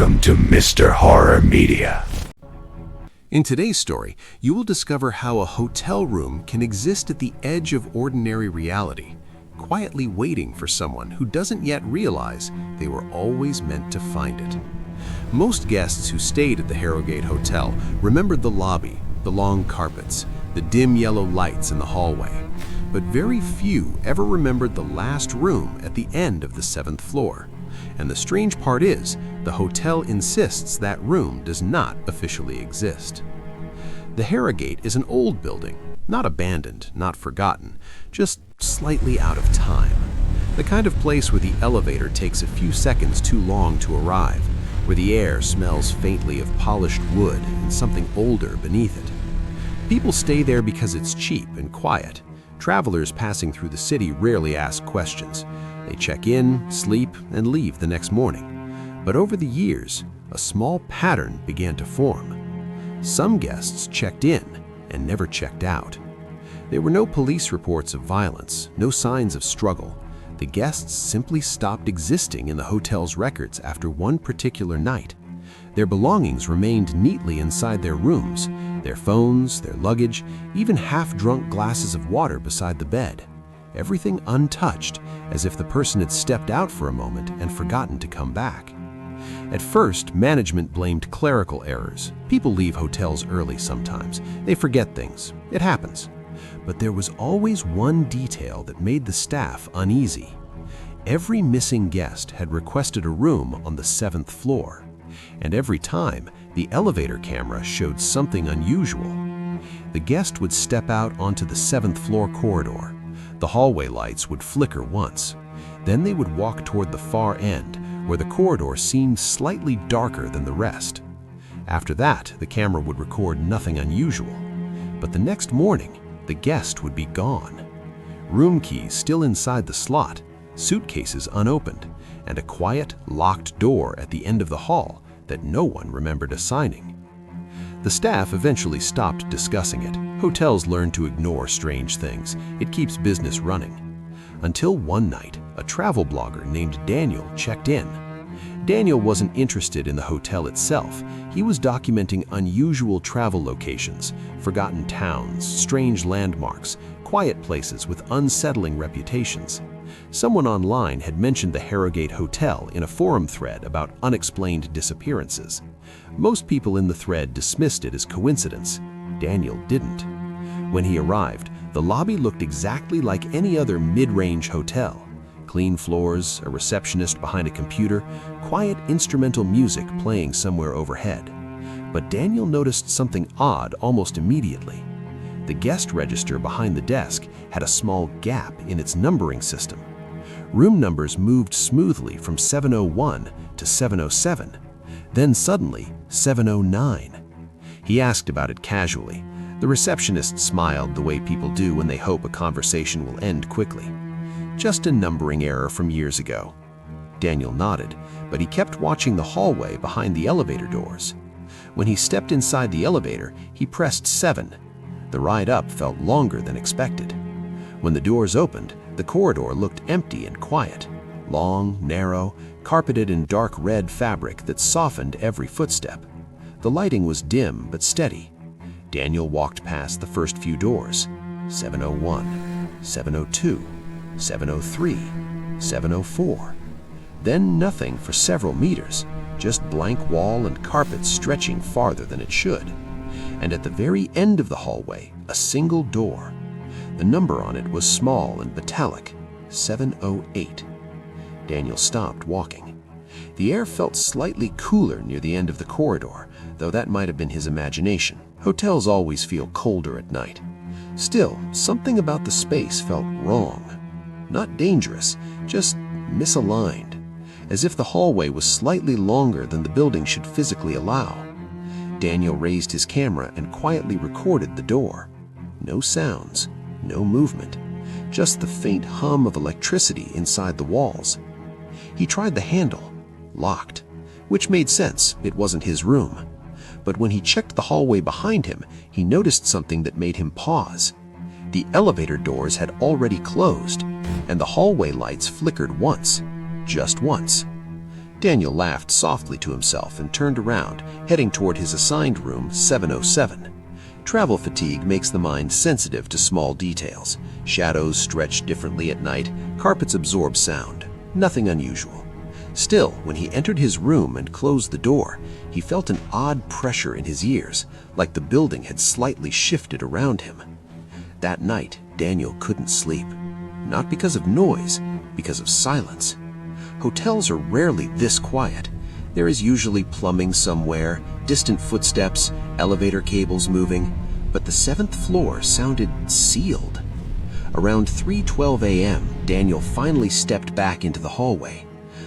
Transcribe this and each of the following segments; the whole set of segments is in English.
Welcome to Mr. Horror Media. In today's story, you will discover how a hotel room can exist at the edge of ordinary reality, quietly waiting for someone who doesn't yet realize they were always meant to find it. Most guests who stayed at the Harrowgate Hotel remembered the lobby, the long carpets, the dim yellow lights in the hallway, but very few ever remembered the last room at the end of the 7th floor. And the strange part is, the hotel insists that room does not officially exist. The Harrowgate is an old building, not abandoned, not forgotten, just slightly out of time. The kind of place where the elevator takes a few seconds too long to arrive, where the air smells faintly of polished wood and something older beneath it. People stay there because it's cheap and quiet. Travelers passing through the city rarely ask questions. They check in, sleep, and leave the next morning. But over the years, a small pattern began to form. Some guests checked in and never checked out. There were no police reports of violence, no signs of struggle. The guests simply stopped existing in the hotel's records after one particular night. Their belongings remained neatly inside their rooms, their phones, their luggage, even half-drunk glasses of water beside the bed. Everything untouched, as if the person had stepped out for a moment and forgotten to come back. At first, management blamed clerical errors. People leave hotels early sometimes. They forget things. It happens. But there was always one detail that made the staff uneasy. Every missing guest had requested a room on the 7th floor, and every time, the elevator camera showed something unusual. The guest would step out onto the 7th floor corridor. The hallway lights would flicker once. Then they would walk toward the far end, where the corridor seemed slightly darker than the rest. After that, the camera would record nothing unusual. But the next morning, the guest would be gone. Room keys still inside the slot, suitcases unopened, and a quiet, locked door at the end of the hall that no one remembered assigning. The staff eventually stopped discussing it. Hotels learn to ignore strange things. It keeps business running. Until one night, a travel blogger named Daniel checked in. Daniel wasn't interested in the hotel itself. He was documenting unusual travel locations, forgotten towns, strange landmarks, quiet places with unsettling reputations. Someone online had mentioned the Harrowgate Hotel in a forum thread about unexplained disappearances. Most people in the thread dismissed it as coincidence. Daniel didn't. When he arrived, the lobby looked exactly like any other mid-range hotel. Clean floors, a receptionist behind a computer, quiet instrumental music playing somewhere overhead. But Daniel noticed something odd almost immediately. The guest register behind the desk had a small gap in its numbering system. Room numbers moved smoothly from 701 to 707, then suddenly 709. He asked about it casually. The receptionist smiled the way people do when they hope a conversation will end quickly. Just a numbering error from years ago. Daniel nodded, but he kept watching the hallway behind the elevator doors. When he stepped inside the elevator, he pressed 7. The ride up felt longer than expected. When the doors opened, the corridor looked empty and quiet. Long, narrow, carpeted in dark red fabric that softened every footstep. The lighting was dim but steady. Daniel walked past the first few doors. 701, 702, 703, 704. Then nothing for several meters, just blank wall and carpet stretching farther than it should. And at the very end of the hallway, a single door. The number on it was small and metallic, 708. Daniel stopped walking. The air felt slightly cooler near the end of the corridor, though that might have been his imagination. Hotels always feel colder at night. Still, something about the space felt wrong. Not dangerous, just misaligned, as if the hallway was slightly longer than the building should physically allow. Daniel raised his camera and quietly recorded the door. No sounds, no movement, just the faint hum of electricity inside the walls. He tried the handle, locked, which made sense, it wasn't his room. But when he checked the hallway behind him, he noticed something that made him pause. The elevator doors had already closed, and the hallway lights flickered once, just once. Daniel laughed softly to himself and turned around, heading toward his assigned room 707. Travel fatigue makes the mind sensitive to small details. Shadows stretch differently at night, carpets absorb sound. Nothing unusual. Still, when he entered his room and closed the door, he felt an odd pressure in his ears, like the building had slightly shifted around him. That night, Daniel couldn't sleep. Not because of noise, because of silence. Hotels are rarely this quiet. There is usually plumbing somewhere, distant footsteps, elevator cables moving, but the 7th floor sounded sealed. Around 3:12 a.m., Daniel finally stepped back into the hallway.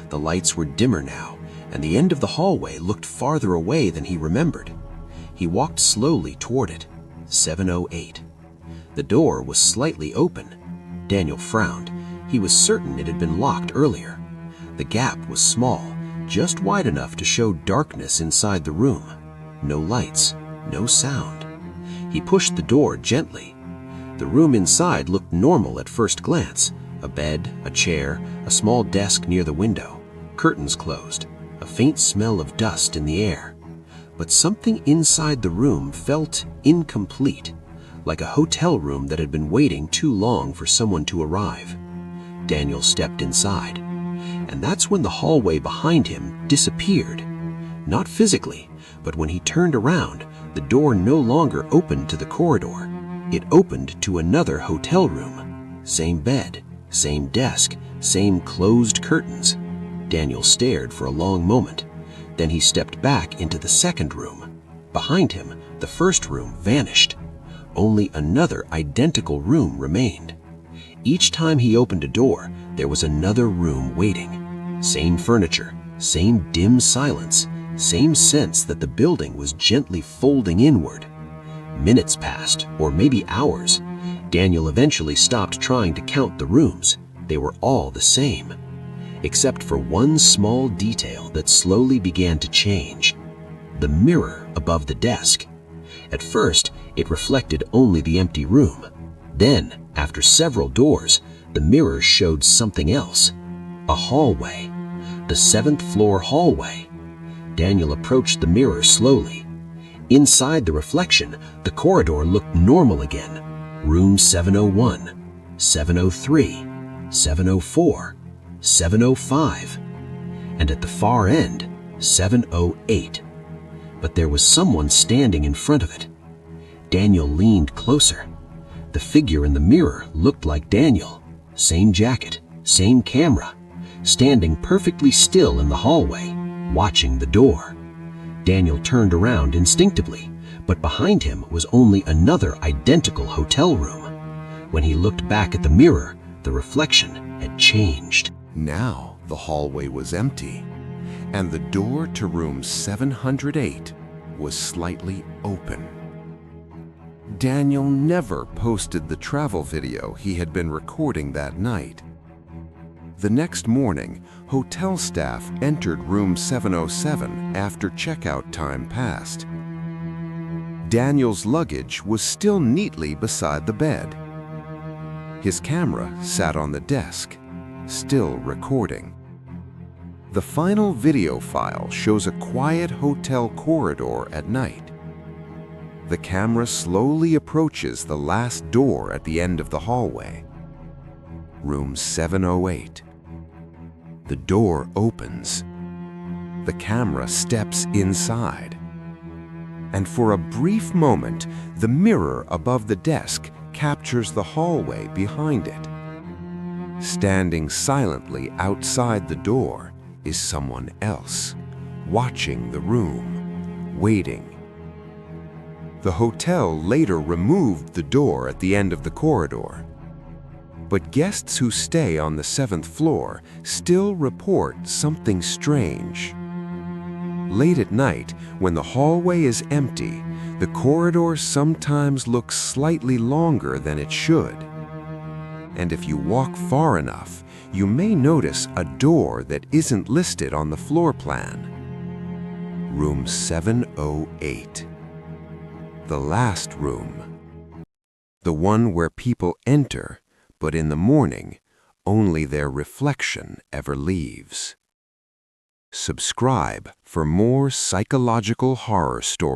The lights were dimmer now, and the end of the hallway looked farther away than he remembered. He walked slowly toward it. 708. The door was slightly open. Daniel frowned. He was certain it had been locked earlier. The gap was small, just wide enough to show darkness inside the room. No lights, no sound. He pushed the door gently. The room inside looked normal at first glance. A bed, a chair, a small desk near the window, curtains closed, a faint smell of dust in the air. But something inside the room felt incomplete, like a hotel room that had been waiting too long for someone to arrive. Daniel stepped inside, and that's when the hallway behind him disappeared. Not physically, but when he turned around, the door no longer opened to the corridor. It opened to another hotel room. Same bed, same desk, same closed curtains. Daniel stared for a long moment. Then he stepped back into the second room. Behind him, the first room vanished. Only another identical room remained. Each time he opened a door, there was another room waiting. Same furniture, same dim silence, same sense that the building was gently folding inward. Minutes passed, or maybe hours. Daniel eventually stopped trying to count the rooms. They were all the same, except for one small detail that slowly began to change. The mirror above the desk. At first, it reflected only the empty room. Then, after several doors, the mirror showed something else. A hallway. The 7th floor hallway. Daniel approached the mirror slowly. Inside the reflection, the corridor looked normal again. Room 701, 703, 704, 705, and at the far end, 708. But there was someone standing in front of it. Daniel leaned closer. The figure in the mirror looked like Daniel. Same jacket, same camera, standing perfectly still in the hallway, watching the door. Daniel turned around instinctively, but behind him was only another identical hotel room. When he looked back at the mirror, the reflection had changed. Now the hallway was empty, and the door to room 708 was slightly open. Daniel never posted the travel video he had been recording that night. The next morning, hotel staff entered room 707 after checkout time passed. Daniel's luggage was still neatly beside the bed. His camera sat on the desk, still recording. The final video file shows a quiet hotel corridor at night. The camera slowly approaches the last door at the end of the hallway. Room 708. The door opens. The camera steps inside. And for a brief moment, the mirror above the desk captures the hallway behind it. Standing silently outside the door is someone else, watching the room, waiting. The hotel later removed the door at the end of the corridor. But guests who stay on the 7th floor still report something strange. Late at night, when the hallway is empty, the corridor sometimes looks slightly longer than it should. And if you walk far enough, you may notice a door that isn't listed on the floor plan. Room 708. The last room. The one where people enter, but in the morning, only their reflection ever leaves. Subscribe for more psychological horror stories.